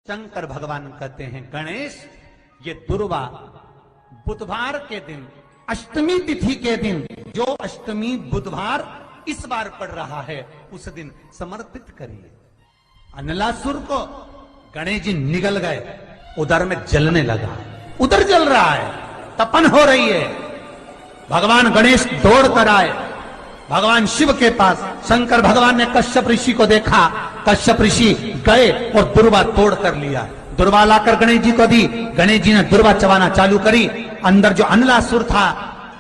शंकर भगवान कहते हैं गणेश, ये दुर्वा बुधवार के दिन अष्टमी तिथि के दिन, जो अष्टमी बुधवार इस बार पड़ रहा है, उस दिन समर्पित करिए। अनलासुर को गणेश जी निगल गए, उधर में जलने लगा, उधर जल रहा है, तपन हो रही है। भगवान गणेश दौड़ कर आए भगवान शिव के पास। शंकर भगवान ने कश्यप ऋषि को देखा, कश्यप ऋषि गए और दुर्वा तोड़ कर लिया। दुर्वा लाकर गणेश जी को दी, गणेश जी ने दुर्वा चबाना चालू करी। अंदर जो अनलासुर था,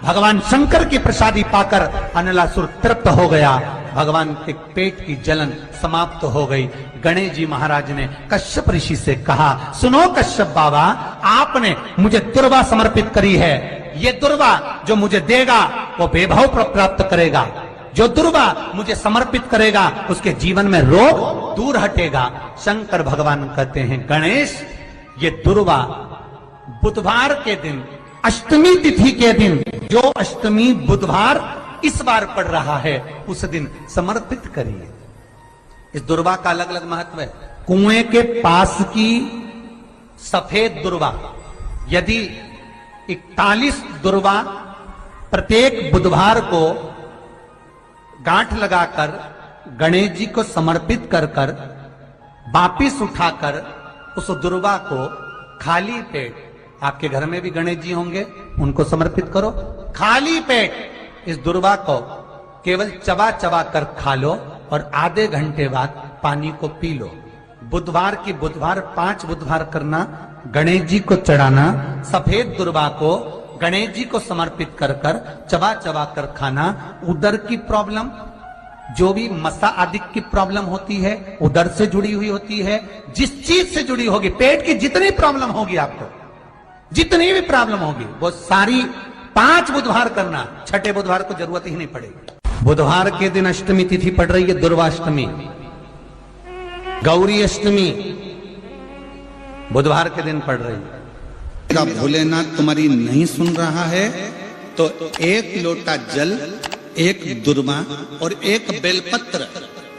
भगवान शंकर की प्रसादी पाकर अनलासुर तृप्त हो गया, भगवान के पेट की जलन समाप्त हो गई। गणेश जी महाराज ने कश्यप ऋषि से कहा, सुनो कश्यप बाबा, आपने मुझे दुर्वा समर्पित करी है, ये दुर्वा जो मुझे देगा वो वैभव प्राप्त करेगा, जो दुर्वा मुझे समर्पित करेगा उसके जीवन में रोग दूर हटेगा। शंकर भगवान कहते हैं गणेश, ये दुर्वा बुधवार के दिन अष्टमी तिथि के दिन, जो अष्टमी बुधवार इस बार पड़ रहा है, उस दिन समर्पित करिए। इस दुर्वा का अलग अलग महत्व है। कुएं के पास की सफेद दुर्वा, यदि 41 दुर्वा प्रत्येक बुधवार को गांठ लगाकर गणेश जी को समर्पित कर कर वापिस उठाकर उस दुर्वा को खाली पेट, आपके घर में भी गणेश जी होंगे, उनको समर्पित करो। खाली पेट इस दुर्वा को केवल चबा चबा कर खा लो और आधे घंटे बाद पानी को पी लो। बुधवार की बुधवार 5 बुधवार करना, गणेश जी को चढ़ाना, सफेद दुर्वा को गणेश जी को समर्पित कर कर चबा चबा कर खाना। उदर की प्रॉब्लम, जो भी मसा आदि की प्रॉब्लम होती है, उदर से जुड़ी हुई होती है, जिस चीज से जुड़ी होगी, पेट की जितनी प्रॉब्लम होगी, आपको जितनी भी प्रॉब्लम होगी, वो सारी 5 बुधवार करना, छठे बुधवार को जरूरत ही नहीं पड़ेगी। बुधवार के दिन अष्टमी तिथि पड़ रही है, दुर्वाष्टमी, गौरी अष्टमी बुधवार के दिन पड़ रही है। भोलेनाथ तुम्हारी नहीं सुन रहा है तो 1 लोटा जल, 1 दुर्वा और 1 बेलपत्र,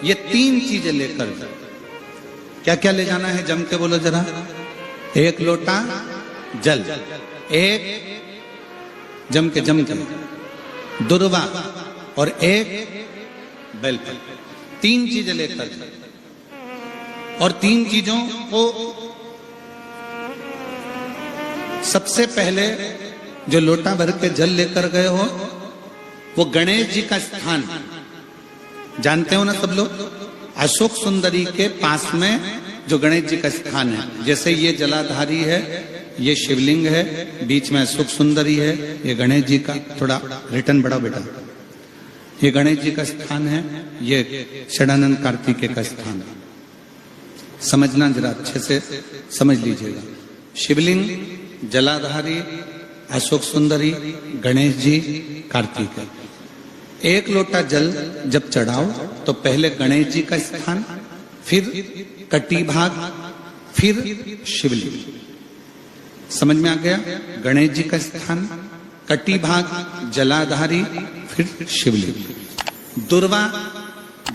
ये 3 चीजें लेकर, क्या क्या ले जाना है जम के बोलो जरा। 1 लोटा जल, 1 जम के दुर्वा और 1 बेलपत्र, 3 चीजें लेकर, और 3 चीजों को सबसे पहले जो लोटा भर के जल लेकर गए हो, वो गणेश जी का स्थान जानते हो ना सब लोग, अशोक सुंदरी के पास में जो गणेश जी का स्थान है, जैसे ये जलाधारी है, ये शिवलिंग है, बीच में अशोक सुंदरी है, ये गणेश जी का, थोड़ा रिटर्न बढ़ा बेटा, ये गणेश जी का स्थान है, ये षडानंद कार्तिकेय का स्थान है। समझना जरा अच्छे से समझ लीजिएगा। शिवलिंग, जलाधारी, अशोक सुंदरी, गणेश जी, कार्तिकेय। 1 लोटा जल जब चढ़ाओ तो पहले गणेश जी का स्थान, फिर कटी भाग, फिर शिवलिंग। समझ में आ गया? गणेश जी का स्थान, कटी भाग, जलाधारी, फिर शिवलिंग। दुर्वा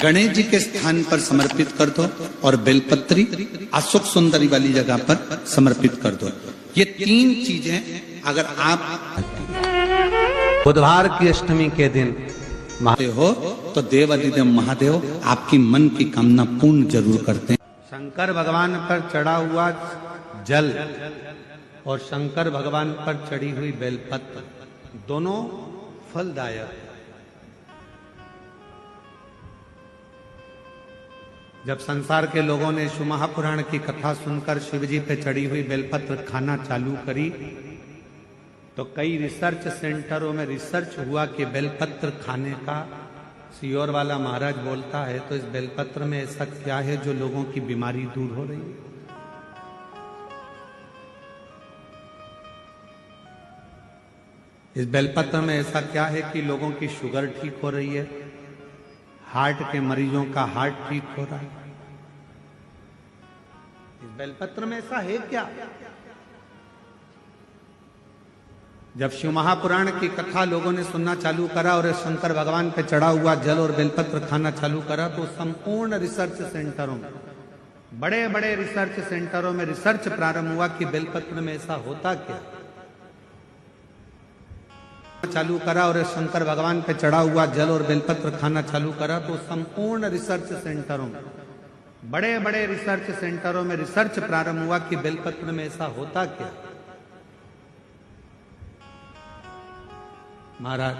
गणेश जी के स्थान पर समर्पित कर दो और बेलपत्री अशोक सुंदरी वाली जगह पर समर्पित कर दो। ये 3 चीजें अगर आप बुधवार की अष्टमी के दिन महादेव हो तो देवादिदेव महादेव आपकी मन की कामना पूर्ण जरूर करते हैं। शंकर भगवान पर चढ़ा हुआ जल और शंकर भगवान पर चढ़ी हुई बेलपत्र दोनों फलदायक। जब संसार के लोगों ने शिव महापुराण की कथा सुनकर शिवजी पे चढ़ी हुई बेलपत्र खाना चालू करी, तो कई रिसर्च सेंटरों में रिसर्च हुआ कि बेलपत्र खाने का, सियोर वाला महाराज बोलता है, तो इस बेलपत्र में ऐसा क्या है जो लोगों की बीमारी दूर हो रही है। इस बेलपत्र में ऐसा क्या है कि लोगों की शुगर ठीक हो रही है, हार्ट के मरीजों का हार्ट ठीक हो रहा है। इस बेलपत्र में ऐसा है क्या? जब शिव महापुराण की कथा लोगों ने सुनना चालू करा और शंकर भगवान पे चढ़ा हुआ जल और बेलपत्र खाना चालू करा, तो संपूर्ण रिसर्च सेंटरों बड़े बड़े रिसर्च सेंटरों में रिसर्च प्रारंभ हुआ कि बेलपत्र में ऐसा होता क्या। चालू करा और शंकर भगवान पे चढ़ा हुआ जल और बेलपत्र खाना चालू करा तो संपूर्ण रिसर्च सेंटरों में, बड़े बड़े रिसर्च सेंटरों में रिसर्च प्रारंभ हुआ कि बेलपत्र में ऐसा होता क्या। महाराज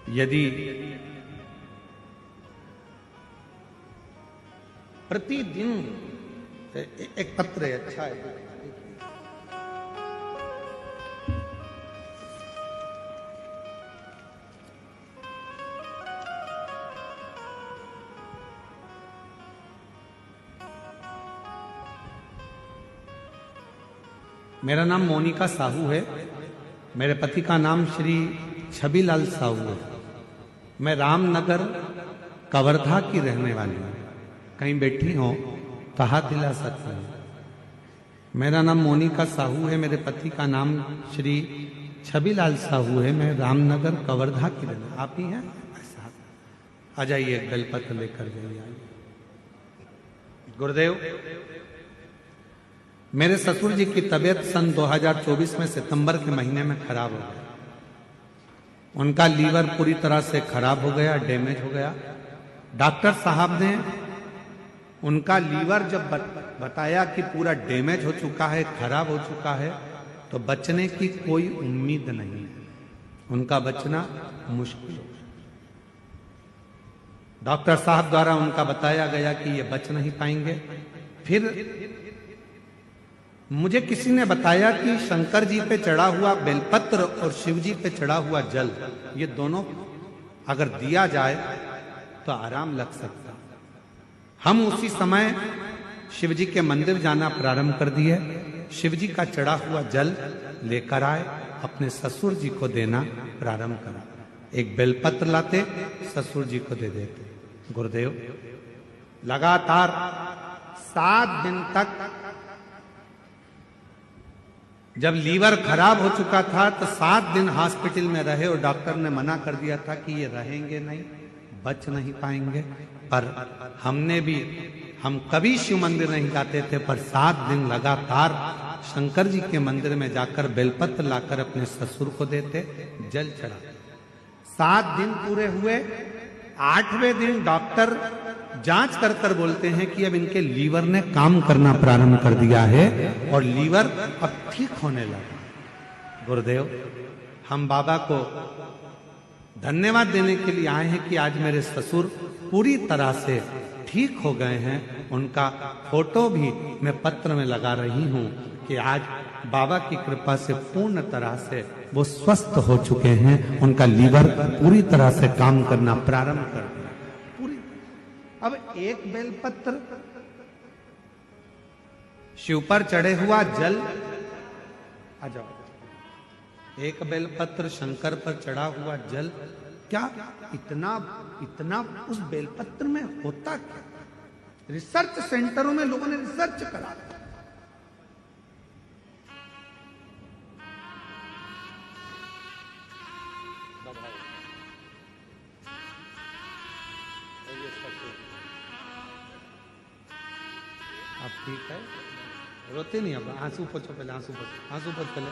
यदि प्रतिदिन एक पत्र है, अच्छा है, मेरा नाम मोनिका साहू है, मेरे पति का नाम श्री छबीलाल साहू है। मैं रामनगर कवर्धा की रहने वाली हूँ। कहीं बैठी हो तो हाथ हिला सकते हैं। मेरा नाम मोनिका साहू है, मेरे पति का नाम श्री छबीलाल साहू है। मैं रामनगर कवर्धा की रहने, आप ही हैं? आ जाइए, एक बेलपत्र लेकर जाइए। गुरुदेव, मेरे ससुर जी की तबीयत सन 2024 में सितंबर के महीने में खराब हो गई। उनका लीवर पूरी तरह से खराब हो गया, डैमेज हो गया। डॉक्टर साहब ने उनका लीवर जब बताया कि पूरा डैमेज हो चुका है, खराब हो चुका है, तो बचने की कोई उम्मीद नहीं है, उनका बचना मुश्किल हो। डॉक्टर साहब द्वारा उनका बताया गया कि ये बच नहीं पाएंगे। फिर मुझे किसी ने बताया कि शंकर जी पे चढ़ा हुआ बेलपत्र और शिव जी पे चढ़ा हुआ जल, ये दोनों अगर दिया जाए तो आराम लग सकता। हम उसी समय शिव जी के मंदिर जाना प्रारंभ कर दिए। शिव जी का चढ़ा हुआ जल लेकर आए, अपने ससुर जी को देना प्रारंभ करा। एक बेलपत्र लाते, ससुर जी को दे देते। गुरुदेव, लगातार 7 दिन तक, जब लीवर खराब हो चुका था तो 7 दिन हॉस्पिटल में रहे और डॉक्टर ने मना कर दिया था कि ये रहेंगे नहीं, बच नहीं पाएंगे। पर हम कभी शिव मंदिर नहीं जाते थे, पर 7 दिन लगातार शंकर जी के मंदिर में जाकर बेलपत्र लाकर अपने ससुर को देते, जल चढ़ाते। 7 दिन पूरे हुए। 8वें दिन डॉक्टर जांच कर कर बोलते हैं कि अब इनके लीवर ने काम करना प्रारंभ कर दिया है और लीवर अब ठीक होने लगा। गुरुदेव, हम बाबा को धन्यवाद देने के लिए आए हैं कि आज मेरे ससुर पूरी तरह से ठीक हो गए हैं। उनका फोटो भी मैं पत्र में लगा रही हूं कि आज बाबा की कृपा से पूर्ण तरह से वो स्वस्थ हो चुके हैं। उनका लीवर पूरी तरह से काम करना प्रारंभ कर दिया। अब एक बेलपत्र, शिव पर चढ़े हुआ जल, आ जाओ, एक बेलपत्र शंकर पर चढ़ा हुआ जल, क्या इतना उस बेलपत्र में होता क्या? रिसर्च सेंटरों में लोगों ने रिसर्च करा। आप ठीक है? रोते नहीं? अब आंसू पोछो पहले, आंसू पोछ पहले।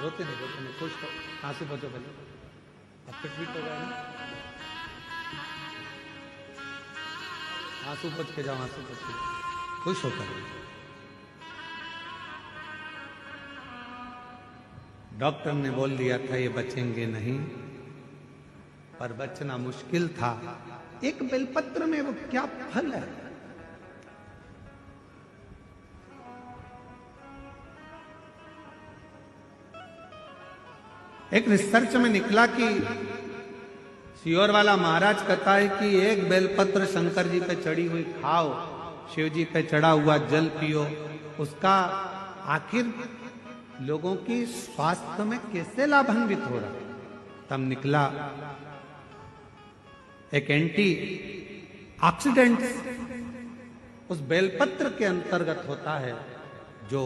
रोते नहीं, खुश हो, आंसू पोछो पहले। अब तो ठीक हो गया ना? आंसू पोछ के जाओ, आंसू पोछ के जाओ, खुश होकर। डॉक्टर ने बोल दिया था ये बचेंगे नहीं, पर बचना मुश्किल था। एक बेलपत्र में वो क्या फल है? एक रिसर्च में निकला कि सियोर वाला महाराज कहता है कि एक बेलपत्र शंकर जी पे चढ़ी हुई खाओ, शिव जी पे चढ़ा हुआ जल पियो, उसका आखिर लोगों की स्वास्थ्य में कैसे लाभान्वित हो रहा। तब निकला एक एंटी ऑक्सीडेंट उस बेलपत्र के अंतर्गत होता है जो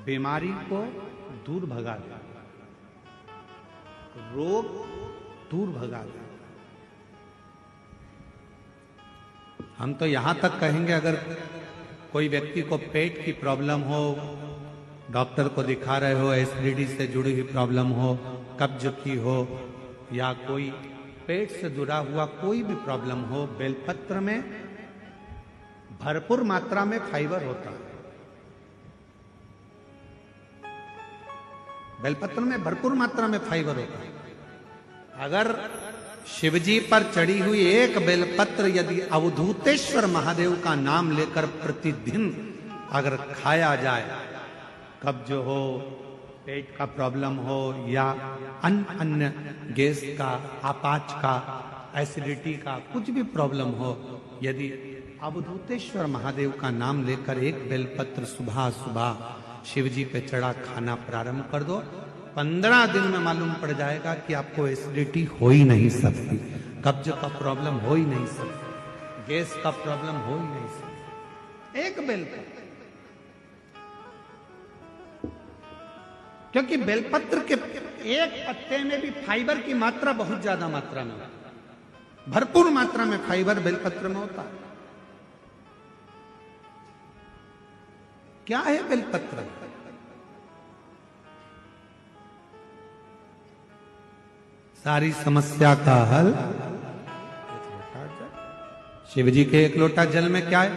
बीमारी को दूर भगा देता, रोग दूर भगा देता। हम तो यहां तक कहेंगे, अगर कोई व्यक्ति को पेट की प्रॉब्लम हो, डॉक्टर को दिखा रहे हो, एसिडिटी से जुड़ी हुई प्रॉब्लम हो, कब्ज की हो, या कोई पेट से जुड़ा हुआ कोई भी प्रॉब्लम हो, बेलपत्र में भरपूर मात्रा में फाइबर होता है। बेलपत्र में भरपूर मात्रा में फाइबर होता है। अगर शिवजी पर चढ़ी हुई एक बेलपत्र यदि अवधूतेश्वर महादेव का नाम लेकर प्रतिदिन अगर खाया जाए, कब्ज हो, पेट का प्रॉब्लम हो, या अन्य गैस का, आपाच का, एसिडिटी का कुछ भी प्रॉब्लम हो, यदि अवधूतेश्वर महादेव का नाम लेकर एक बेलपत्र सुबह सुबह शिवजी पे चढ़ा खाना प्रारंभ कर दो, 15 दिन में मालूम पड़ जाएगा कि आपको एसिडिटी हो ही नहीं सकती, कब्ज का प्रॉब्लम हो ही नहीं सकती, गैस का प्रॉब्लम हो ही नहीं सकती। एक बेलपत्र, क्योंकि बेलपत्र के एक पत्ते में भी फाइबर की मात्रा बहुत ज्यादा मात्रा में, भरपूर मात्रा में फाइबर बेलपत्र में होता है। क्या है बेलपत्र? सारी समस्या का हल शिव जी के एक लोटा जल में क्या है?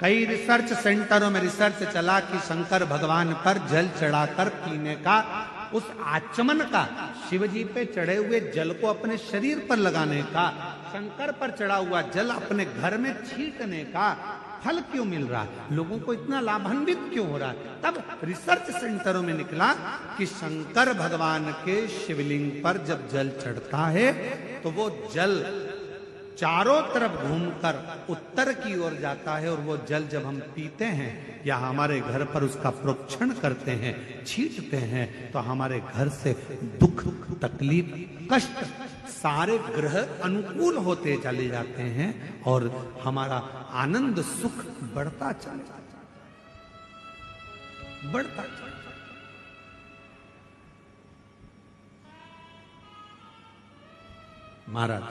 कई रिसर्च सेंटरों में रिसर्च चला कि शंकर भगवान पर जल चढ़ाकर पीने का, उस आचमन का, शिव जी पे चढ़े हुए जल को अपने शरीर पर लगाने का, शंकर पर चढ़ा हुआ जल अपने घर में छींटने का फल क्यों मिल रहा है, लोगों को इतना लाभान्वित क्यों हो रहा है? तब रिसर्च सेंटरों में निकला कि शंकर भगवान के शिवलिंग पर जब जल चढ़ता है तो वो जल चारों तरफ घूमकर उत्तर की ओर जाता है, और वो जल जब हम पीते हैं या हमारे घर पर उसका प्रोक्षण करते हैं, छींटते हैं, तो हमारे घर से दुख, तकलीफ, कष्ट सारे ग्रह अनुकूल होते चले जाते हैं और हमारा आनंद सुख बढ़ता चले जाता है, बढ़ता चले। महाराज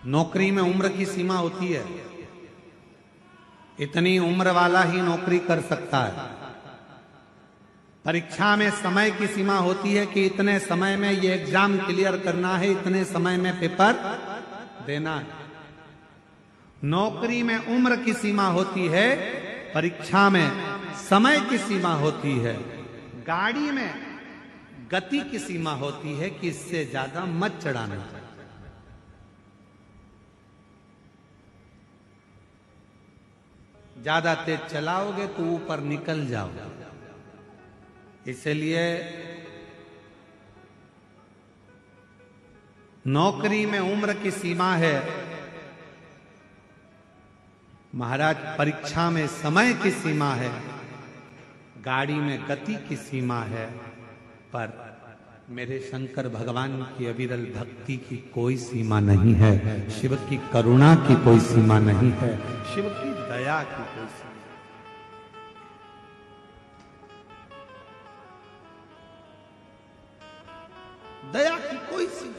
नौकरी में उम्र की सीमा होती है, इतनी उम्र वाला ही नौकरी कर सकता है। परीक्षा में समय की सीमा होती है कि इतने समय में ये एग्जाम क्लियर करना है, इतने समय में पेपर देना है। नौकरी में उम्र की सीमा होती है, परीक्षा में समय की सीमा होती है। गाड़ी में गति की सीमा होती है कि इससे ज्यादा मत चढ़ाना। ज्यादा तेज चलाओगे तो ऊपर निकल जाओगे। इसलिए नौकरी में उम्र की सीमा है, महाराज परीक्षा में समय की सीमा है, गाड़ी में गति की सीमा है, पर मेरे शंकर भगवान की अविरल भक्ति की कोई सीमा नहीं है, शिव की करुणा की कोई सीमा नहीं है, शिव की दया की कोई सीमा। दया की कोई सीमा।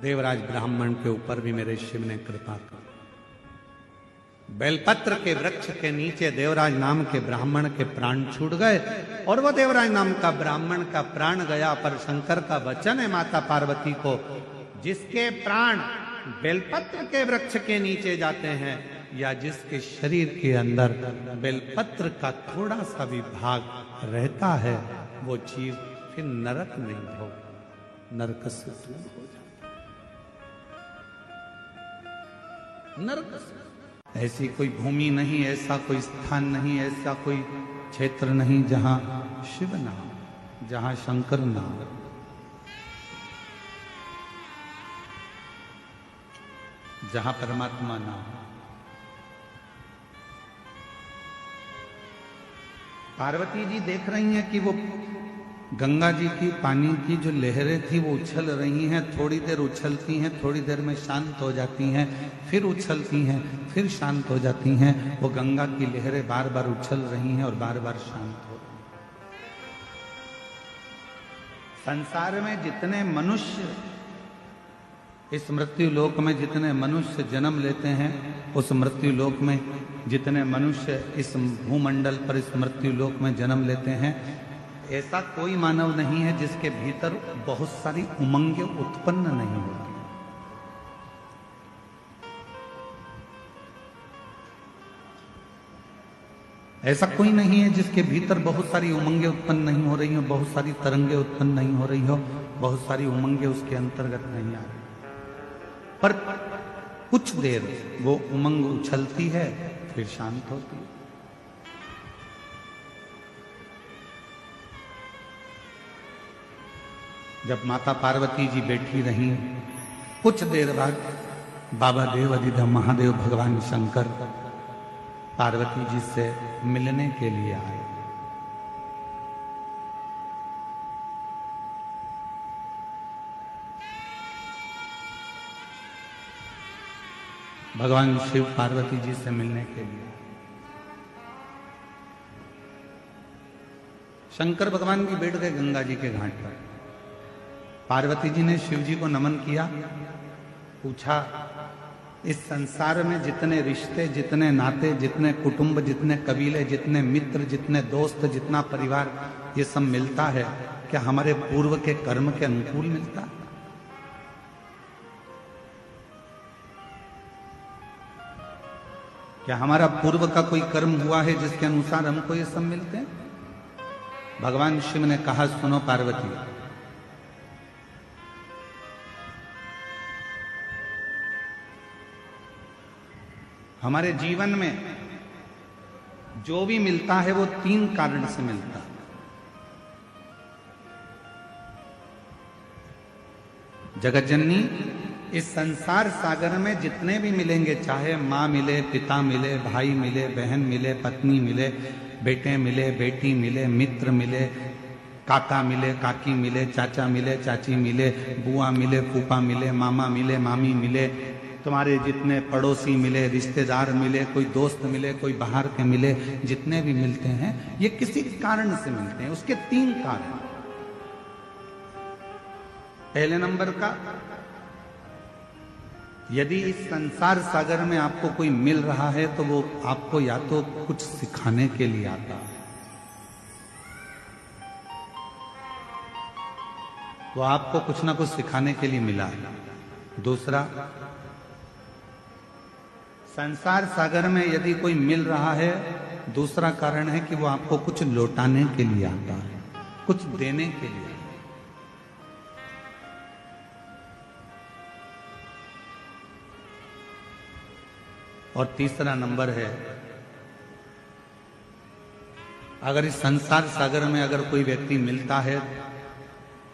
देवराज ब्राह्मण के ऊपर भी मेरे शिव ने कृपा की। बेलपत्र के वृक्ष के नीचे देवराज नाम के ब्राह्मण के प्राण छूट गए, और वो देवराज नाम का ब्राह्मण का प्राण गया, पर शंकर का वचन है माता पार्वती को, जिसके प्राण बेलपत्र के वृक्ष के नीचे जाते हैं या जिसके शरीर के अंदर बेलपत्र का थोड़ा सा भी भाग रहता है, वो जीव फिर नरक नहीं भोग, नरक से दूर हो जाता। नरक से ऐसी कोई भूमि नहीं, ऐसा कोई स्थान नहीं, ऐसा कोई क्षेत्र नहीं जहां शिव ना हो, जहां शंकर ना हो। जहां परमात्मा ना हो। पार्वती जी देख रही हैं कि वो गंगा जी की पानी की जो लहरें थी वो उछल रही हैं, थोड़ी देर उछलती हैं, थोड़ी देर में शांत हो जाती हैं, फिर उछलती हैं, फिर शांत हो जाती हैं। वो गंगा की लहरें बार बार उछल रही हैं और बार बार शांत हो रही हैं। संसार में जितने मनुष्य, इस मृत्यु लोक में जितने मनुष्य जन्म लेते हैं, उस मृत्यु लोक में जितने मनुष्य इस भूमंडल पर इस मृत्यु लोक में जन्म लेते हैं, ऐसा कोई मानव नहीं है जिसके भीतर बहुत सारी उमंगें उत्पन्न नहीं होती। ऐसा कोई नहीं है जिसके भीतर बहुत सारी उमंगें उत्पन्न नहीं हो रही हो, बहुत सारी तरंगें उत्पन्न नहीं हो रही हो, बहुत सारी उमंगें उसके अंतर्गत नहीं आ रही, पर कुछ देर वो उमंग उछलती है, फिर शांत होती है। जब माता पार्वती जी बैठी रही, कुछ देर बाद बाबा देव अधिदेव महादेव भगवान शंकर पार्वती जी से मिलने के लिए आए। भगवान शिव पार्वती जी से मिलने के लिए शंकर भगवान भी बैठ गए गंगा जी के घाट पर। पार्वती जी ने शिव जी को नमन किया, पूछा, इस संसार में जितने रिश्ते, जितने नाते, जितने कुटुंब, जितने कबीले, जितने मित्र, जितने दोस्त, जितना परिवार, ये सब मिलता है, क्या हमारे पूर्व के कर्म के अनुकूल मिलता है? क्या हमारा पूर्व का कोई कर्म हुआ है जिसके अनुसार हमको ये सब मिलते हैं? भगवान शिव ने कहा, सुनो पार्वती, हमारे जीवन में जो भी मिलता है वो 3 कारण से मिलता है। जगत जननी, इस संसार सागर में जितने भी मिलेंगे, चाहे माँ मिले, पिता मिले, भाई मिले, बहन मिले, पत्नी मिले, बेटे मिले, बेटी मिले, मित्र मिले, काका मिले, काकी मिले, चाचा मिले, चाची मिले, बुआ मिले, फूफा मिले, मामा मिले, मामी मिले, तुम्हारे जितने पड़ोसी मिले, रिश्तेदार मिले, कोई दोस्त मिले, कोई बाहर के मिले, जितने भी मिलते हैं ये किसी कारण से मिलते हैं। उसके 3 कारण। पहले नंबर का, यदि इस संसार सागर में आपको कोई मिल रहा है तो वो आपको या तो कुछ सिखाने के लिए आता है, वो आपको कुछ ना कुछ सिखाने के लिए मिला है। दूसरा, संसार सागर में यदि कोई मिल रहा है, दूसरा कारण है कि वो आपको कुछ लौटाने के लिए आता है, कुछ देने के लिए। और तीसरा नंबर है, अगर इस संसार सागर में अगर कोई व्यक्ति मिलता है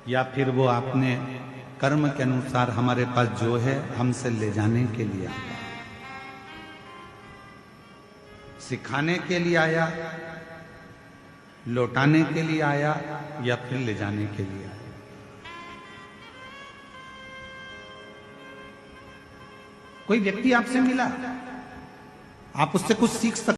या फिर वो अपने कर्म के अनुसार हमारे पास जो है हमसे ले जाने के लिए आता है, सिखाने के लिए आया, लौटाने के लिए आया, या फिर ले जाने के लिए आया। कोई व्यक्ति आपसे मिला, आप उससे कुछ सीख सकते